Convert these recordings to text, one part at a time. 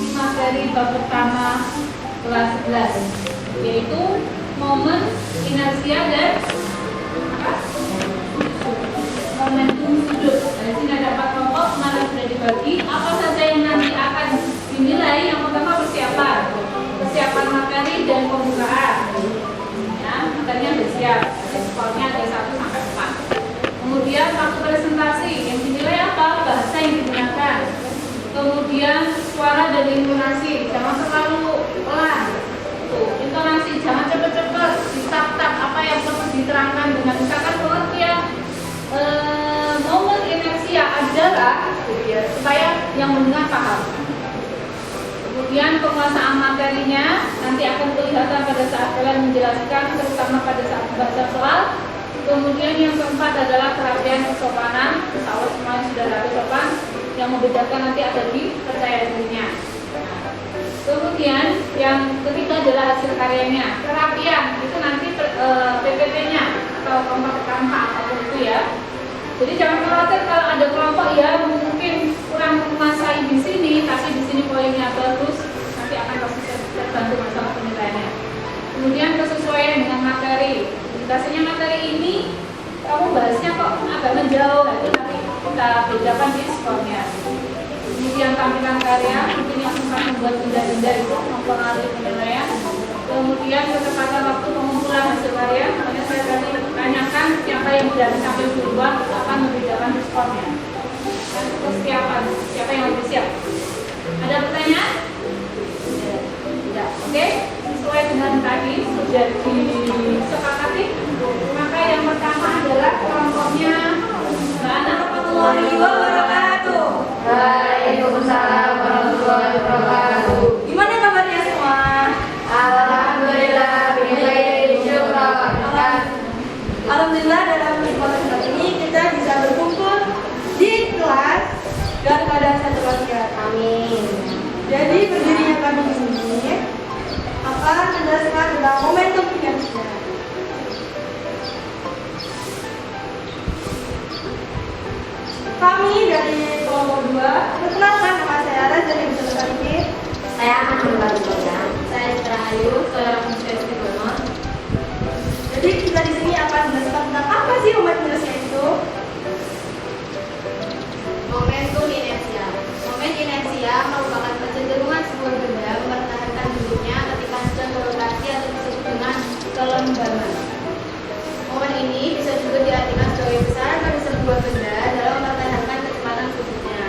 di materi bab pertama kelas 11, yaitu momen, inersia, dan momentum sudut. Dari sini ada 4 kelompok, kemarin sudah dibagi. Apa saja yang nanti akan dinilai? Yang pertama persiapan materi dan pembukaan. Ya, materinya sudah siap. Skornya ada 1 sampai 4. Kemudian waktu presentasi yang dinilai apa? Bahasa yang digunakan. Kemudian suara dan intonasi, jangan terlalu pelan. Intonasi jangan cepet-cepet, ditap-tap apa yang perlu diterangkan dengan misalkan pengertian momen inersia adalah gitu ya, supaya yang mendengar paham. Kemudian penguasaan materinya nanti akan kelihatan pada saat kalian menjelaskan, terutama pada saat membaca soal. Kemudian yang keempat adalah kerapian kesopanan. Insya Allah semuanya sudah harus sopan. Yang membedakan nanti ada di percaya dirinya. Kemudian yang ketiga adalah hasil karyanya. Kerapian itu nanti PPT-nya atau kelompok tampak apapun itu ya. Jadi jangan khawatir kalau ada kelompok ya mungkin kurang menguasai di sini, tapi di sini poinnya bagus, nanti akan pasti terbantu masalah penilaiannya. Kemudian kesesuaian dengan materi. Biasanya materi ini kamu bahasnya kok agak menjauh, itu nanti kita bedakan di skornya. Kemudian tampilan karya, mungkin yang sempat membuat benda-benda itu mempengaruhi penilaian. Kemudian kecepatan waktu pengumpulan hasil karya, makanya saya tadi tanyakan siapa yang sudah sampai duluan akan membedakan di skornya. Dan kesiapan, siapa yang lebih siap? Ada pertanyaan? Tidak. Oke, sesuai dengan tadi sudah disepakati. Maka yang pertama adalah kelompoknya Mbak Ana. Warahmatullahi wabarakatuh. Waalaikumsalam warahmatullahi wabarakatuh. Gimana kabarnya semua? Alhamdulillah, Alhamdulillah dalam kesempatan kali ini kita bisa berkumpul di kelas dalam keadaan sehat walafiat. amin. Jadi berdirinya kami di sini akan menjelaskan tentang momentum inersia. Kami dari kelompok 2, perkenalkan nama saya Aras dari Universitas Arifin. Saya akan berbagi program. Saya Terayu, saya Universitas Arifin. Jadi kita di sini akan menjelaskan tentang apa sih momentum inersia itu. Momentum inersia. Momen inersia merupakan kecenderungan sebuah benda mempertahankan duduknya ketika sedang berotasi atau disebut dengan kelombangan. Momen ini bisa juga diartikan sebagai besaran pada sebuah benda dalam mempertahankan kecepatan duduknya.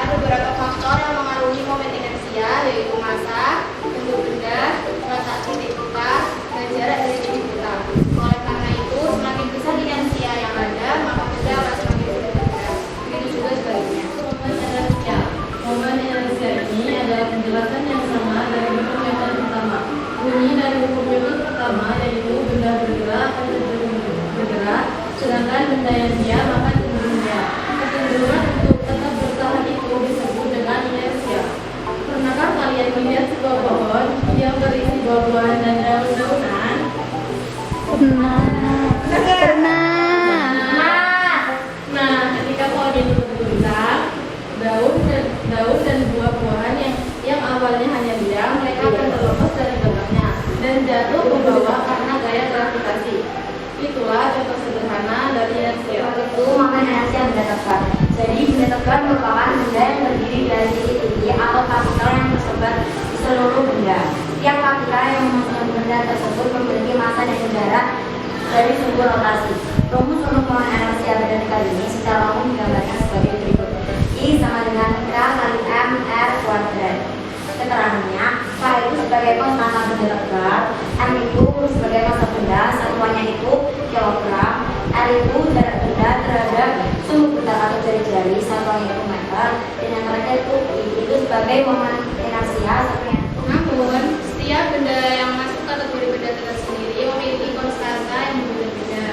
Ada beberapa faktor yang mengaruhi momen inersia, yaitu massa, bentuk benda, letak titik kita, dan jarak dari titik kita. Oleh karena itu, semakin besar inersia yang ada, maka benda akan semakin sulit bergerak. Begitu juga sebaliknya. Momen inersia ini adalah penjelasan yang sama dari hukum Newton pertama. Bunyi dari hukum Newton pertama yaitu benda bergerak akan cenderung bergerak, sedangkan benda yang diam akan cenderung diam. Kecenderungan untuk tetap bertahan itu disebut dengan inersia. Pernahkah kalian melihat sebuah pohon yang berisi buah-buahan dan daun-daunan? Nah, ketika pohon itu bergerak, daun dan buah-buahan yang awalnya hanya diam, mereka akan terlepas dari batangnya dan jatuh ke bawah karena gaya gravitasi. Itulah contoh sederhana dari inersia. Itu momen inersia benda tegak. Jadi benda tegak merupakan benda yang terdiri dari titik-titik atau partikel yang tersebar di seluruh benda. Setiap partikel yang memasukkan benda tersebut memiliki massa dan jarak dari sumber rotasi. Rumus untuk momen inersia benda tegak ini secara umum digambarkan sebagai berikut. I sama dengan K kali M R kuadrat. Keterangannya, K itu sebagai konstanta benda tegak, M itu sebagai massa benda, satuannya itu kilogram, R itu jarak benda terhadap sumbu benda atau jari-jari, satuannya itu meter, dan yang terakhir itu sebagai momen inersia, satunya. Namun, setiap benda yang masuk kategori benda tegak sendiri memiliki konstanta yang berbeda-beda.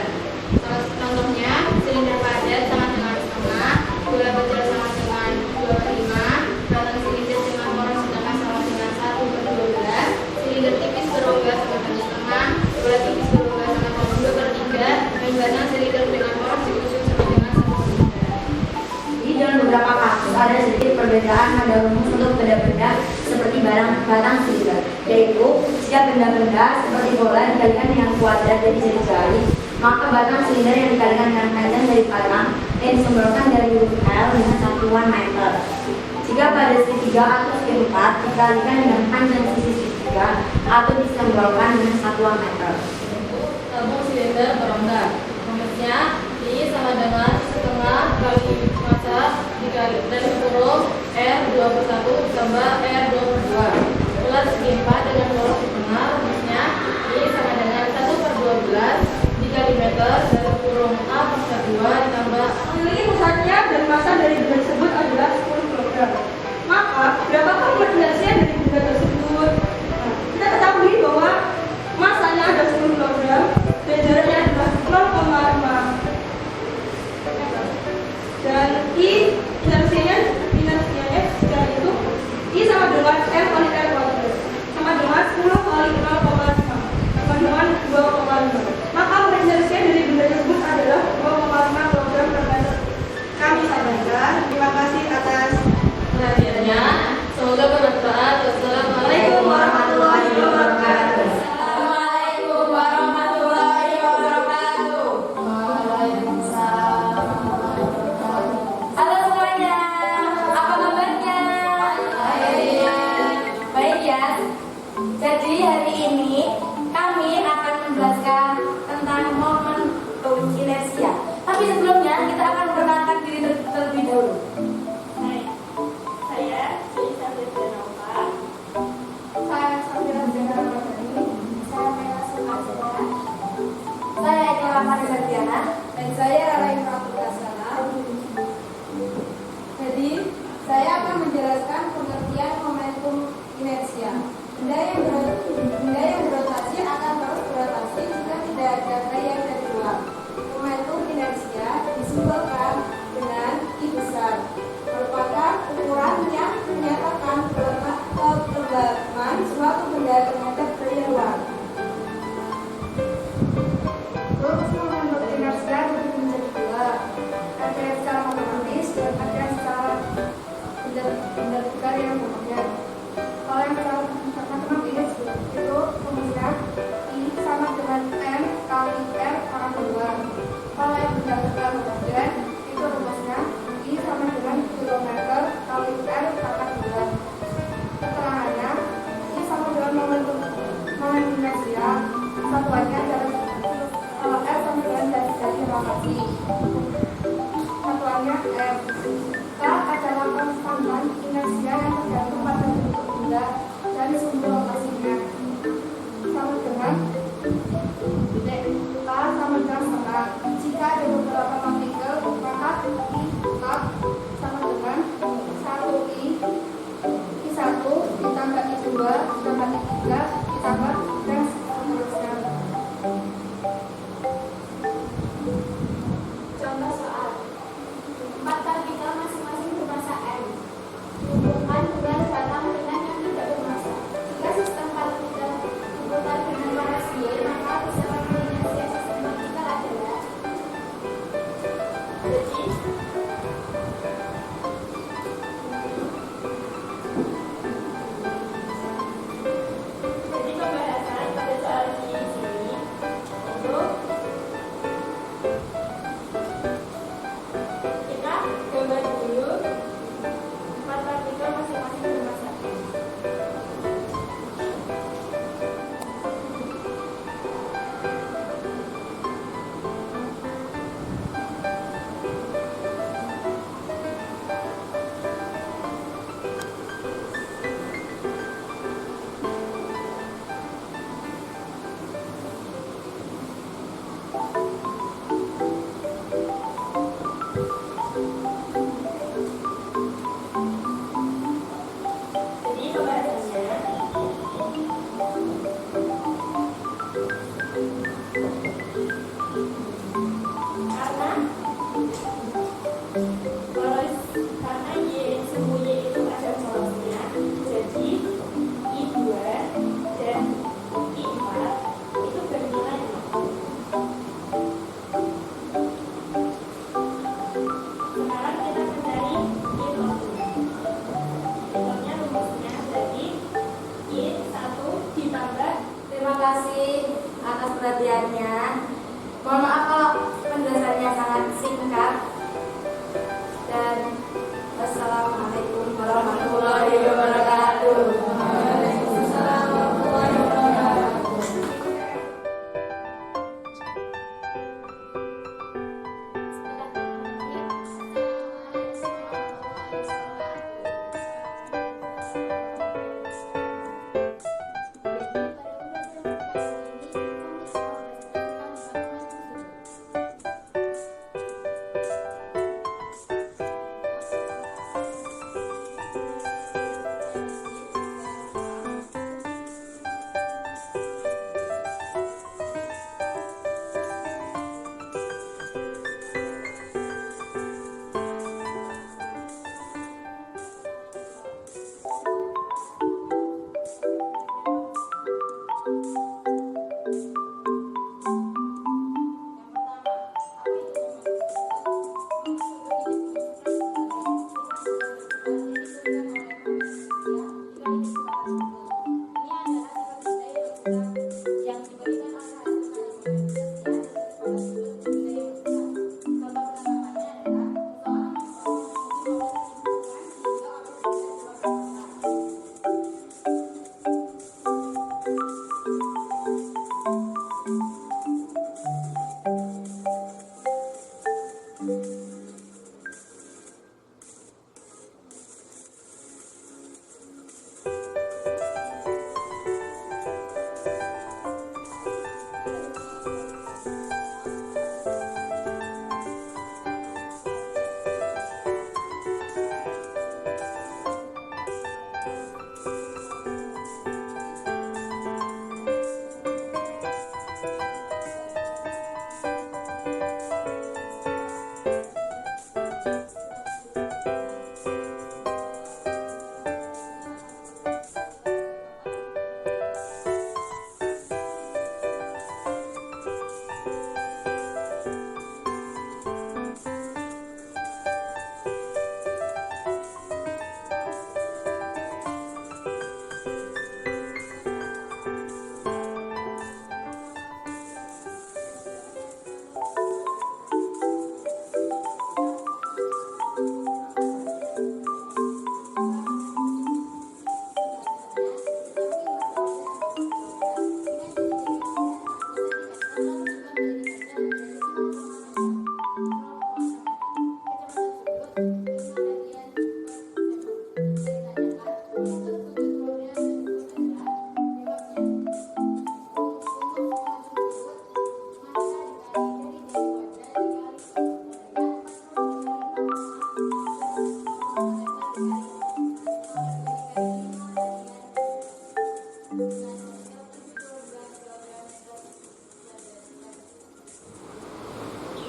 Salah satu contohnya, silinder padat sama dengan setengah, bola kecil sama dengan 2/5, batang silinder dengan poros setengah sama dengan 1/12, silinder tipis berongga sama dengan setengah, bola tipis berongga sama dengan 2/3, dan batang silinder dengan poros diusung sama dengan 1/3. Jadi dalam beberapa kasus ada sedikit perbedaan pada rumus untuk benda-benda batang silinder, yaitu jika benda-benda seperti bola dikalikan dengan kuadrat jadi jari-jari, maka batang silinder yang dikalikan dengan panjang dari batang yang disembolkan dari huruf L dengan satuan meter. Jika pada segitiga atau segi 4 dikalikan dengan panjang sisi segitiga atau disembolkan dengan satuan meter. Tabung silinder berongga. Rumusnya I sama dengan setengah kali massa dikali dari huruf R2/1 ditambah R2/2 plus segi 4 dengan huruf di tengah. Rumusnya I sama dengan 1/12 dikali meter dari kurung A/2 ditambah Memiliki pusatnya dan massa dari benda tersebut adalah 10 kg. Maka, berapakah materialnya dari benda tersebut? Nah, kita ketahui bahwa massanya ada 10 kg dan jaraknya adalah 0,5 meter. Dan inersianya itu I sama dengan M kali R kuadrat sama dengan 10 kali 0,5 sama dengan 2,5. Maka inersianya dari benda tersebut adalah 2,5 kg per meter. Kami sampaikan. Terima kasih atas perhatiannya. Semoga bermanfaat. Assalamualaikum warahmatullahi wabarakatuh. Assalamualaikum warahmatullahi wabarakatuh. Halo semuanya, apa kabarnya? Baik ya. Jadi hari ini kami akan menjelaskan tentang momentum inersia. Tapi sebelumnya kita akan memperkenalkan diri terlebih dahulu. Saya Elizabeth Denova. Saya Safira Jenderal Madani. Saya Mela Sukasela. Saya Eka Margardiana. Dan saya Rara Pramutasana. Jadi saya akan menjelaskan pengertian momentum inersia. Benda yang berotasi akan terus berotasi jika tidak ada gaya yang kedua. Momentum inersia disimbolkan dengan I besar, merupakan ukuran yang menyatakan ketebalan suatu benda terhadap gaya luar. Rumus momentum inersia dibagi menjadi dua, ada yang secara matematis dan ada yang secara benda yang berbeda. Kalau yang secara matematis itu rumusnya I sama dengan M kali R pangkat 2. Kalau yang benda berbeda itu rumusnya I sama dengan kilometer kali R pangkat 2. Keterangannya I sama dengan momentum inersia, satuannya adalah kalau R sama dengan dari rotasi, satuannya R. K adalah konstantan inersia yang tergantung pada bentuk benda dan sumber rotasinya, sama dengan D. K sama dengan setengah. Jika ada beberapa partikel, maka I K sama dengan 1 I1 ditambah I2 ditambah I3 ditambah dan seterusnya. Contoh soal 4 partikel masing-masing bermassa M. Hubungkan dengan batang dengan yang tidak bermassa. Jika sistem partikel diputar dengan paras Y, maka besaran inersia sistem partikel adalah perhatiannya. Mohon maaf kalau penjelasannya sangat singkat. Dan wassalamualaikum warahmatullahi wabarakatuh. Waalaikumsalam warahmatullahi wabarakatuh.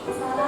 Assalamualaikum